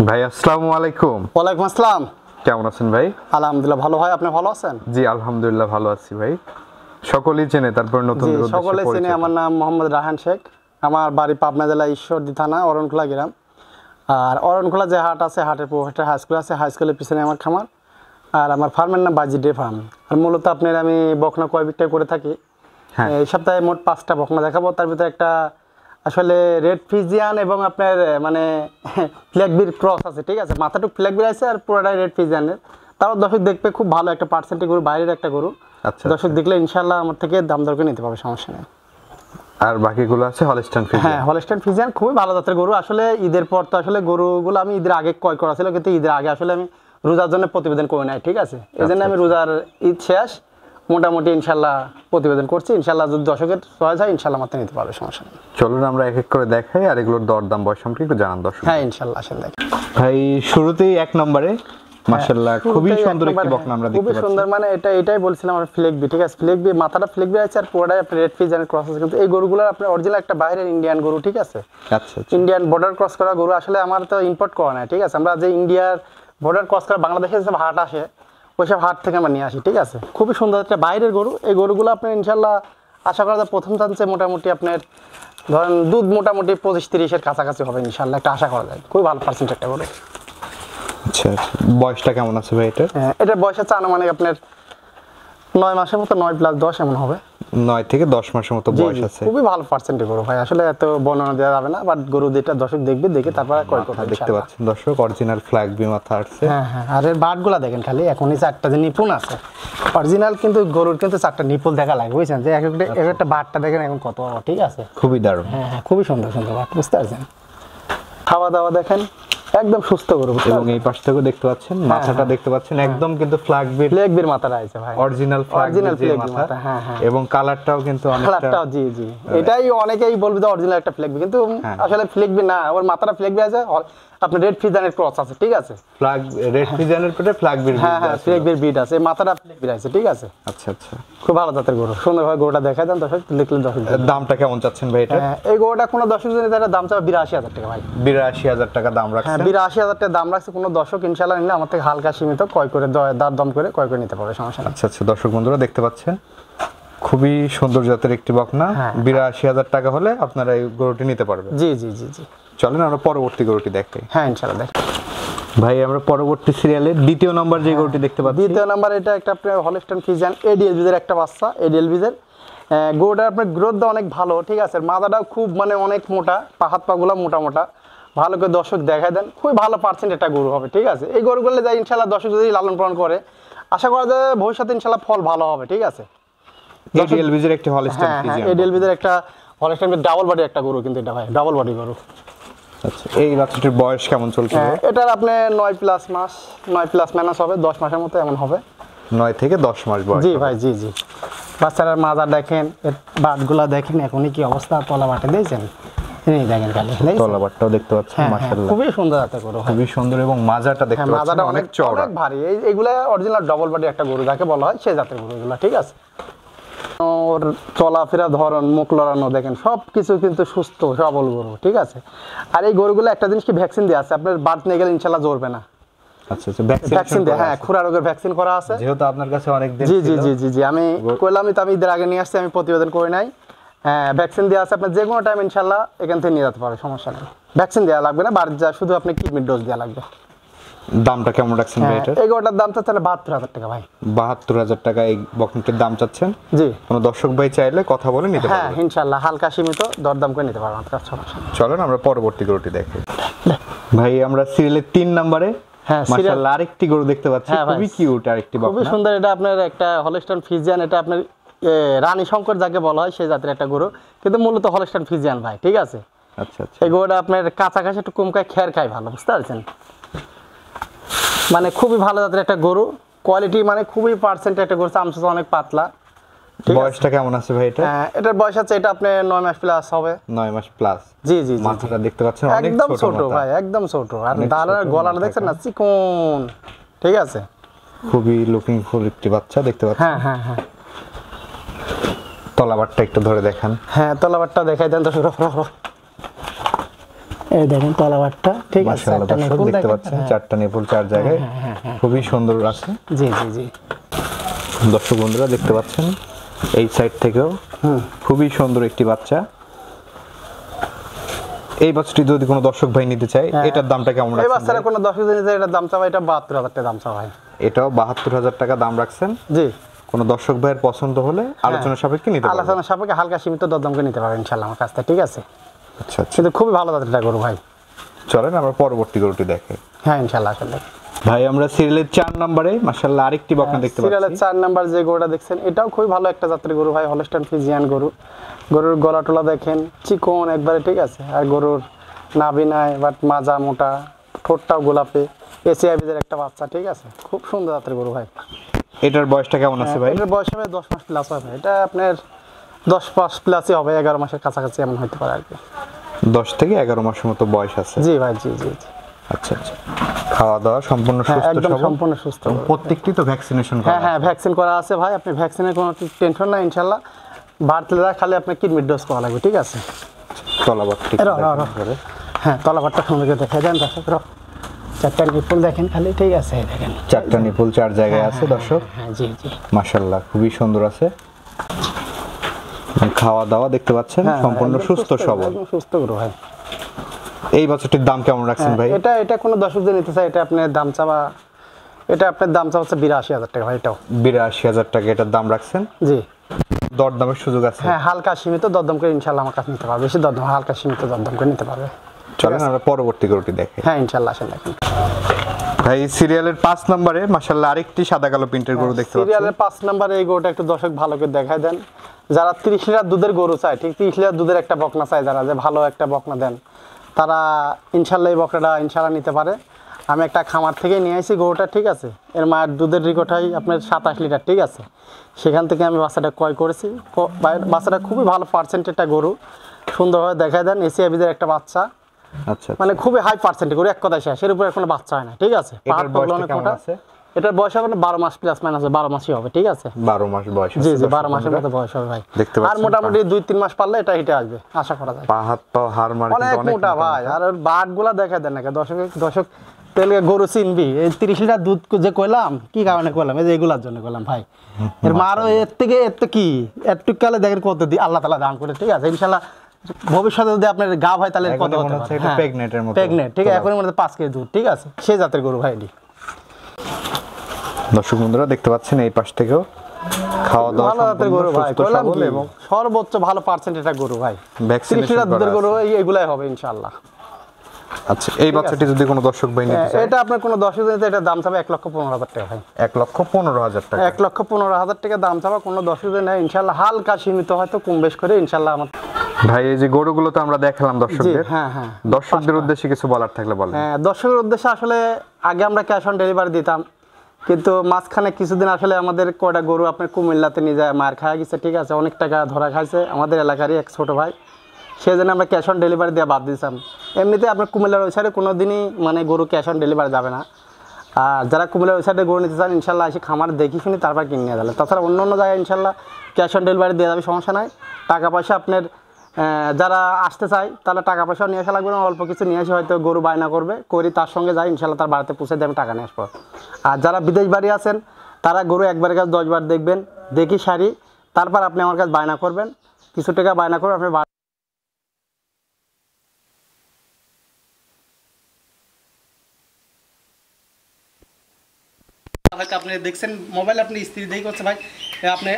ভাই আসসালামু আলাইকুম। ওয়ালাইকুম আসসালাম। কেমন আছেন ভাই? আলহামদুলিল্লাহ ভালো। ভাই আপনি ভালো আছেন? জি আলহামদুলিল্লাহ ভালো আছি ভাই। সকলেই চেনে, তারপর নতুন জি সকলে চেনে। আমার নাম মোহাম্মদ রাহান শেখ। আমার বাড়ি পাবনা জেলা ঈশ্বরদী থানা অরণখোলা গ্রাম। আর অরণখোলা যে হাট আছে, হাটের একটা হাই স্কুল আছে, হাই স্কুলের পিছনে আমার খামার। আর আমার ফার্মের নাম বাজি ডে ফার্ম। আর মূলত আপনার আমি বকনা কয় বিক্রয় করে থাকি। এই সপ্তাহে মোট 5টা বকনা দেখাবো। তার ভিতরে একটা আসলে রেড ফিজিয়ান এবং আপনার মানে ফ্ল্যাগবির ক্রস আছে, ঠিক আছে। মাথাটুক ফ্ল্যাগবির আছে আর পুরোটাই রেড ফিজিয়ানের। তারও দর্শক দেখবে খুব ভালো একটা পার্সেন্টেজ গরু, বাইরের একটা গরু। আচ্ছা, দর্শক দেখলে ইনশাল্লাহ আমার থেকে দাম দর করে নিতে পারবে, সমস্যা নেই। আর বাকিগুলো আছে হলস্টাইন ফিজিয়ান। হ্যাঁ, হলস্টাইন ফিজিয়ান খুবই ভালো জাতের গরু। আসলে ঈদের পর তো আসলে গরুগুলো আমি ঈদের আগে ক্রয় করা ছিল, কিন্তু ঈদের আগে আসলে আমি রোজার জন্য প্রতিবেদন করে নাই, ঠিক আছে। এই জন্য আমি রোজার ঈদ শেষ মোটামুটি ইনশাল্লাহ প্রতিবেদন করছি। ইনশাল্লাহ যদি দর্শকের চয়েস হয় ইনশাল্লাহ মাত্র নিতে পারবে, সমস্যা নেই। চলুন আমরা এক এক করে দেখাই আর এগুলোর দরদাম বয়স সম্পর্কে একটু জানান দর্শক। হ্যাঁ ইনশাল্লাহ আসেন দেখ ভাই। শুরুতেই এক নম্বরে মাশাআল্লাহ খুবই সুন্দর একটি বকনা আমরা দেখতে পাচ্ছি। খুবই সুন্দর, মানে এটাই বলছিলাম আমার ফ্লেগবি, ঠিক আছে। ফ্লেগবি মাথাটা ফ্লেগবি আছে আর পুরোটাই আপনার রেড ফিজিয়ানের ক্রস আছে। কিন্তু এই গরুগুলোর আপনার অরিজিনাল একটা বাইরের ইন্ডিয়ান গরু, ঠিক আছে। আচ্ছা, ইন্ডিয়ান বর্ডার ক্রস করা গরু। আসলে আমার তো ইম্পোর্ট করা নাই, ঠিক আছে। আমরা যে ইন্ডিয়ার বর্ডার ক্রস করা বাংলাদেশে যেসব হাট আসে ওইসব হাট থেকে আমরা নিয়ে আসি, ঠিক আছে। খুবই সুন্দর একটা বাইরের গরু। এই গরুগুলো আপনার ইনশাল্লাহ আশা করা যায় প্রথম চান্সে মোটামুটি আপনার ধরেন দুধ মোটামুটি 25-30-এর কাছাকাছি হবে ইনশাল্লাহ, একটা আশা করা যায়। খুবই ভালো পার্সেন্ট একটা গরু। আচ্ছা, বয়সটা কেমন আছে ভাই এটা? এটার বয়স আছে আনুমানিক আপনার 9 মাসের মতো, 9+10 এমন হবে। 9 থেকে 10 মাসের মতো বয়স আছে। খুবই ভালো পার্সেন্টের গরু ভাই। আসলে এত বর্ণনা দেওয়া যাবে না, বাট গরু যেটা দর্শক দেখবে, দেখে তারপরে ক্রয় করবে। দেখতে পাচ্ছেন দর্শক অরিজিনাল ফ্ল্যাগ বি মাথা আছে। হ্যাঁ হ্যাঁ। আর এর বাটগুলা দেখেন খালি, এখনই 4টা যে নিপুণ আছে অরিজিনাল, কিন্তু গরুর কিন্তু 4টা নিপুল দেখা লাগে, বুঝছেন। যে একটা বাটটা দেখেন এখন কত, ঠিক আছে। খুবই দারুণ। হ্যাঁ হ্যাঁ, খুবই সুন্দর সুন্দর বাট, বুঝতে পারছেন। খাওয়া দাওয়া দেখেন একদম সুস্থ গরু। এবং এই পাশ থেকেও দেখতে পাচ্ছেন মাথাটা দেখতে পাচ্ছেন একদম কিন্তু ফ্ল্যাগবির মাথাটা আছে ভাই, অরিজিনাল ফ্ল্যাগবির মাথা। হ্যাঁ হ্যাঁ। এবং কালারটাও কিন্তু অনেকটা, জি জি, এটাই অনেকেই বলবে যে অরিজিনাল একটা ফ্ল্যাগবি, কিন্তু আসলে ফ্ল্যাগবি না, ওর মাথাটা ফ্ল্যাগবি আছে, আপনার রেড ফিজিয়ানের ক্রস আছে, ঠিক আছে। রেড ফিজিয়ানের পেটে ফ্ল্যাগবির, হ্যাঁ হ্যাঁ, ফ্ল্যাগবির বিট আছে, মাথাটা ফ্ল্যাগবির আছে, ঠিক আছে। আচ্ছা আচ্ছা, খুব ভালো জাতের গরু। সুন্দরভাবে গরুটা দেখাই দেন দর্শক, দেখলে দর্শক। দামটা কেমন চাচ্ছেন ভাই এটা? এই গরুটা কোনো দর্শক যদি তার দাম চাবে 82,000 টাকা ভাই। 82,000 টাকা দাম রাখছেন? হ্যাঁ 82,000 টাকা দাম রাখছে। কোনো দর্শক ইনশাআল্লাহ নিলে আমার থেকে হালকা সীমিত ক্রয় করে দম করে ক্রয় করে নিতে পারবে, সমস্যা নেই। আচ্ছা আচ্ছা, দর্শক বন্ধুরা দেখতে পাচ্ছেন খুবই সুন্দর জাতের একটি বকনা। 82,000 টাকা হলে আপনারা এই গরুটি নিতে পারবেন। জি জি জি জি। চলেন আমরা পরবর্তী গরুটি দেখাই। হ্যাঁ ইনশাআল্লাহ দেখ ভাই। আমরা পরবর্তী সিরিয়ালের দ্বিতীয় নম্বর যে গরুটি দেখতে পাচ্ছি, দ্বিতীয় নম্বর এটা একটা আপনার হলস্টাইন ফিজিয়ান এডিএলবিদের একটা বাচ্চা। এডিএলবিদের গরুটা আপনার গ্রোথটা অনেক ভালো, ঠিক আছে। মাথাটাও খুব মানে অনেক মোটা, হাত পাগুলো মোটা মোটা। ভালো করে দর্শক দেখায় দেন, খুবই ভালো পার্সেন্ট একটা গরু হবে, ঠিক আছে। এই গরুগুলো যাই ইনশাল্লাহ দর্শক যদি লালন পালন করে আশা করা যায় ভবিষ্যতে ইনশাল্লাহ ফল ভালো হবে, ঠিক আছে। এডিএলবিদের একটা হলস্টাইন ফিজিয়ান। এডিএলবিদের একটা হলস্টাইন ডাবল বডি একটা গরু, কিন্তু এটা ভাই ডাবল বডি গরু। আচ্ছা, এই বাচ্চাটির বয়স কেমন চলছে? এটার আপনার 9+ মাস, 9+ হবে, 10 মাসের মতো এমন হবে। 9 থেকে 10 মাস বয়স। জি ভাই, জি জি। বাচ্চাটার মাজা দেখেন, বাটগুলা দেখেন এখনই কি অবস্থা, তলা বাটে দিয়েছেন এই দেখেন খালি, তলা বাটটাও দেখতে পাচ্ছেন মাশাআল্লাহ, খুবই সুন্দর একটা গরু, খুবই সুন্দর। এবং মাজাটা দেখতে পাচ্ছেন মাজাটা অনেক চওড়া, অনেক ভারী। এইগুলা অরিজিনাল ডাবল বডি একটা গরু যাকে বলা হয় সেই জাতের গরু এগুলা, ঠিক আছে। ওর চলাফেরা ধরন, মুখ লড়ানো দেখেন সব কিছু কিন্তু সুস্থ সবল গরু, ঠিক আছে। আর এই গরুগুলো একটা জিনিস কি ভ্যাকসিন দেওয়া আছে, আপনার বাট নিয়ে গেলে ইনশাল্লাহ জ্বরবে না। আচ্ছা আচ্ছা, ভ্যাকসিন দেয়া, হ্যাঁ খুরা রোগের ভ্যাকসিন করা আছে। যেহেতু আপনার কাছে অনেক দিন জি জি জি জি জি, আমি কইলাম তো, আমি ঈদের আগে নিয়ে আসছি, আমি প্রতিবেদন করি নাই। ভ্যাকসিন দেওয়া আছে, আপনার যে কোনো টাইম ইনশাল্লাহ এখান থেকে নিয়ে যেতে পারবে, সমস্যা নেই। ভ্যাকসিন দেওয়া লাগবে না, বাড়ি যা শুধু আপনি কিডনির ডোজ দেওয়া লাগবে। দামটা কেমন রাখছেন ভাই এটা? এই গরুটার দাম চাচ্ছেন 72,000 টাকা ভাই। 72,000 টাকা এই বকনাটির দাম চাচ্ছেন? জি। কোনো দর্শক ভাই চাইলে কথা বলে নিতে পারবে? হ্যাঁ ইনশাআল্লাহ হালকা সীমিত দরদাম করে নিতে পারবেন। চলেন আমরা পরবর্তী গরুটি দেখি। ভাই আমরা সিরিয়ালের 3 নম্বরে মাশাআল্লাহ আরেকটি গরু দেখতে পাচ্ছি, খুবই কিউট আরেকটি বকনা, খুবই সুন্দর। এটা আপনার একটা হলস্টাইন ফিজিয়ান, এটা আপনার রানী শঙ্কর যাকে বলা হয় সেই জাতের একটা গরু, কিন্তু মূলত হলস্টাইন ফিজিয়ান ভাই, ঠিক আছে। আচ্ছা আচ্ছা। এই গরুটা আপনার কাঁচা ঘাস একটু কম খায়, খের খায় ভালো, বুঝতে পারছেন। মানে খুবই ভালো জাতের একটা গরু, কোয়ালিটি মানে খুবই পার্সেন্ট একটা গরু, চামচা অনেক পাতলা। বয়সটা কেমন আছে ভাই এটা? এটার বয়স আছে, এটা আপনার 9 মাস প্লাস হবে। 9 মাস প্লাস। জি জি। মাথাটা দেখতে পাচ্ছেন অনেক একদম ছোট মাথা ভাই, একদম ছোট। আর দাঁড়ার গলাটা দেখছেন না, চিকন, ঠিক আছে। খুবই লুকিং ফুল একটি বাচ্চা দেখতে পাচ্ছেন। হ্যাঁ হ্যাঁ হ্যাঁ। তলাবারটা একটু ধরে দেখান। হ্যাঁ তলাবারটা দেখাই দেন তো। এই দেখেন তলাবারটা ঠিক আছে, মাশাআল্লাহ দর্শক দেখতে পাচ্ছেন চারটা নিপুল চার জায়গায় খুবই সুন্দর আছে। জি জি জি দর্শক বন্ধুরা দেখতে পাচ্ছেন এই সাইড থেকেও খুবই সুন্দর একটি বাচ্চা। এই বাচ্চাটি যদি কোনো দর্শক ভাই নিতে চায় এটার দামটা কেমন রাখছেন? এই বাচ্চাটা কোনো দর্শক যদি এটার দাম চাওয়া, এটা 72,000 টাকা দাম চাওয়া হয়। এটাও 72,000 টাকা দাম রাখছেন। জি, কোনো দর্শক ভাইয়ের পছন্দ হলে আলোচনা সাপেক্ষে নিতে পারবেন। আলোচনা সাপেক্ষে হালকা সীমিত দরদাম করে নিতে পারবেন ইনশাআল্লাহ আমার কাছ থেকে, ঠিক আছে? আচ্ছা আচ্ছা, কিন্তু খুবই ভালো জাতের গরু ভাই। চলেন আমরা পরবর্তী গরুটি দেখে। হ্যাঁ ইনশাআল্লাহ আসলে ভাই আমরা সিরিয়ালের 4 নম্বরে মাশাআল্লাহ আরেকটি বকনা দেখতে পাচ্ছি। সিরিয়ালের 4 নাম্বার যে গরুটা দেখছেন এটাও খুবই ভালো একটা জাতের গরু ভাই, হলস্টাইন ফ্রিজিয়ান গরু। গরুর গলা টলা দেখেন চিকন একবারে, ঠিক আছে? আর গরুর নাভি নাই, বাট মাজা মোটা, ঠোঁটটাও গোলাপি, এসিআইবিদের একটা বাচ্চা, ঠিক আছে? খুব সুন্দর জাতের গরু ভাই। এটার বয়সটা কেমন আছে ভাই? এটার বয়স হবে 10 মাস প্লাস হবে। এটা আপনার 10 মাস প্লাসই হবে, 11 মাসের কাছাকাছি এমন হতে পারে আর কি। 10 থেকে 11 মাসের মতো বয়স আছে। জি ভাই, জি জি জি। আচ্ছা আচ্ছা, খাওয়া দাওয়া সম্পূর্ণ সুস্থ একদম সবল? সম্পূর্ণ সুস্থ। প্রত্যেকটি তো ভ্যাকসিনেশন করা? হ্যাঁ হ্যাঁ, ভ্যাকসিন করা আছে ভাই, আপনি ভ্যাকসিনের কোনো টেনশন নাই ইনশাআল্লাহ। বাড়তে খালি আপনি কিডনির ডোজ করা লাগবে, ঠিক আছে? তলাবারটি করে হ্যাঁ, তলাবারটা সুন্দর করে দেখে দেন দর্শক। চারটা নিপুল দেখেন খালি, ঠিক আছে? দেখেন চারটা নিপুল চার জায়গায় আছে দর্শক। হ্যাঁ জি জি মাশাআল্লাহ খুবই সুন্দর আছে। খাওয়া দাওয়া দেখতে পাচ্ছেন সম্পূর্ণ সুস্থ সবল, একদম সুস্থ গরু ভাই। এই বাচ্চাটির দাম কেমন রাখছেন ভাই? এটা কোনো দর্শক যে নিতে চায়, এটা আপনার দাম চাওয়া, এটা আপনার দাম চাওয়া হচ্ছে 82,000 টাকা ভাই। এটাও 82,000 টাকা এটার দাম রাখছেন। জি, দরদামের সুযোগ আছে? হ্যাঁ, হালকা সীমিত দরদাম করে ইনশাআল্লাহ আমার কাছে নিতে পারবে। বেশি দরদাম, হালকা সীমিত দরদাম করে নিতে পারবে। চলেন আমরা পরবর্তী গরুটি দেখে। হ্যাঁ ইনশাআল্লাহ আসলে ভাই সিরিয়ালের 5 নম্বরে মাশাআল্লাহ আরেকটি সাদা কালো প্রিন্টের গরু দেখতে পাচ্ছি। সিরিয়ালের 5 নম্বরে এই গরুটা একটু দর্শক ভালো করে দেখায় দেন। যারা 30 লিটার দুধের গরু চায়, ঠিক 30 লিটার দুধের একটা বকনা চায়, যারা যে ভালো একটা বকনা দেন, তারা ইনশাআল্লাহ এই বকনাটা ইনশাআল্লাহ নিতে পারে। আমি একটা খামার থেকে নিয়ে আসি গরুটা, ঠিক আছে? এর মায়ের দুধের রেকর্ডটাই আপনার 27 লিটার, ঠিক আছে? সেখান থেকে আমি বাচ্চাটা ক্রয় করেছি। বাচ্চাটা খুবই ভালো পার্সেন্টের একটা গরু, সুন্দরভাবে দেখায় দেন। এসিআইবিদের একটা বাচ্চা, আচ্ছা মানে খুবই হাই পার্সেন্টেজ গরু, এক কথায় শেষ। এর উপরে কোনো বাচ্চা হয় না, ঠিক আছে? এটার বয়সটা কেমন আছে? এটার বয়স হবে 12 মাস প্লাস মাইনাস, 12 মাসই হবে, ঠিক আছে? 12 মাস বয়স আছে। জি জি, 12 মাসের মতো বয়স হবে ভাই। দেখতে পাচ্ছেন আর মোটামুটি 2-3 মাস পারলে এটা হিটে আসবে, আশা করা যায়। পা হাত পা হাড় মার অনেক মোটা ভাই। আর ওর বাটগুলা দেখা দেন না, দর্শক তেলে গরু চিনবি। এই 30 লিটার দুধ যে কইলাম, কি কারণে কইলাম? এই যে এগুলার জন্য কইলাম ভাই। এর মারও এর থেকে কি একটু কালে দেখেন কত দি আল্লাহ তাআলা দান করে, ঠিক আছে? ইনশাআল্লাহ ভবিষ্যতে যদি আপনার গাব হয় তাহলে কত হতে পারে? এটা প্রেগনেন্টের মতো। প্রেগনেন্ট, ঠিক আছে? এখনই মনে 5 কেজি দুধ, ঠিক আছে? সেই জাতের গরু ভাই এটি। দর্শক বন্ধুরা দেখতে পাচ্ছেন এই পাশ থেকেও খাওয়া দাওয়া ভালো জাতের গরু ভাই, কইলাম কি? এবং সর্বোচ্চ ভালো পার্সেন্ট এটা গরু ভাই। 30 লিটার দুধের গরু এইগুলাই হবে ইনশাআল্লাহ। আচ্ছা, এই বাচ্চাটি যদি কোনো দর্শক ভাই নিতে চায়? এটা আপনার কোনো দর্শক নিতে, এটা দাম চাবে 1,15,000 টাকা ভাই। 1,15,000 টাকা? 1,15,000 টাকা দাম চাবা। কোনো দর্শক নেয় ইনশাআল্লাহ, হালকা সীমিত হয়তো কম বেশ করে ইনশাআল্লাহ আমার। ভাই এই যে গরুগুলো তো আমরা দেখালাম দর্শকদের, হ্যাঁ হ্যাঁ, দর্শকদের উদ্দেশ্যে কিছু বলার থাকলে বলেন। হ্যাঁ, দর্শকের উদ্দেশ্যে আসলে আগে আমরা ক্যাশ অন ডেলিভারি দিতাম, কিন্তু মাঝখানে কিছুদিন আসলে আমাদের কয়টা গরু আপনার কুমিল্লাতে নিয়ে যায় মার খাওয়া গেছে, ঠিক আছে? অনেক টাকা ধরা খাইছে আমাদের এলাকারই এক ছোট ভাই, সেই জন্য আমরা ক্যাশ অন ডেলিভারি দিয়ে বাদ দিয়েছিলাম। এমনিতে আপনার কুমিল্লার ওই সাইডে কোনো দিনই মানে গরু ক্যাশ অন ডেলিভারি যাবে না। আর যারা কুমিল্লার ওই সাইডে গরু নিতে চান ইনশাল্লাহ এসে খামার দেখি শুনি তারপর কিনে নিয়ে যাবে। তাছাড়া অন্য অন্য জায়গায় ইনশাল্লাহ ক্যাশ অন ডেলিভারি দিয়ে যাবে, সমস্যা নাই। টাকা পয়সা আপনার যারা আসতে চায় তাহলে টাকা পয়সাও নিয়ে আসা লাগবে না, অল্প কিছু নিয়ে আসে হয়তো গরু বায়না করবে, করি তার সঙ্গে যাই ইনশাল্লাহ তার বাড়িতে পৌঁছে দিয়ে আমি টাকা নিয়ে আসবো। আর যারা বিদেশ বাড়ি আছেন তারা গরু একবারের কাছে 10 বার দেখবেন, দেখি সারি, তারপর আপনি আমার কাছে বায়না করবেন, কিছু টাকা বায়না করবেন আপনি। আপনি দেখছেন মোবাইল, আপনি স্ত্রী দেখি করছে ভাই,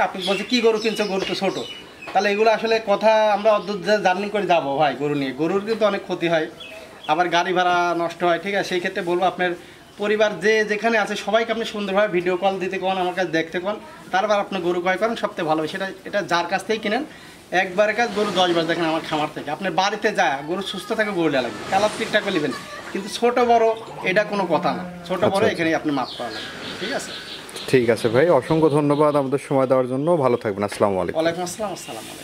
আপনি বলছে কি গরু কিনছো, গরু তো ছোটো। তাহলে এগুলো আসলে কথা আমরা অদ্ভুত জার্নি করে যাবো ভাই গরু নিয়ে, গরুর কিন্তু অনেক ক্ষতি হয়, আবার গাড়ি ভাড়া নষ্ট হয়, ঠিক আছে? সেই ক্ষেত্রে বলবো আপনার পরিবার যে যেখানে আছে সবাইকে আপনি সুন্দরভাবে ভিডিও কল দিতে কোন, আমার কাছে দেখতে কোন, তারপর আপনি গরু ক্রয় করেন, সবথেকে ভালো। এটা যার কাছ থেকেই কিনেন একবারের কাজ গরু 10 বার দেখেন আমার খামার থেকে, আপনার বাড়িতে যায় গরু সুস্থ থাকে, গরু লাগবে কালার ঠিকঠাক করে নেবেন। কিন্তু ছোট বড় এটা কোনো কথা না, ছোট বড় এখানেই আপনি মাপ করা লাগবে, ঠিক আছে? ঠিক আছে ভাই, অসংখ্য ধন্যবাদ আমাদের সময় দেওয়ার জন্য। ভালো থাকবেন। আসসালামু আলাইকুম। ওয়ালাইকুম আসসালাম। আসসালামু আলাইকুম।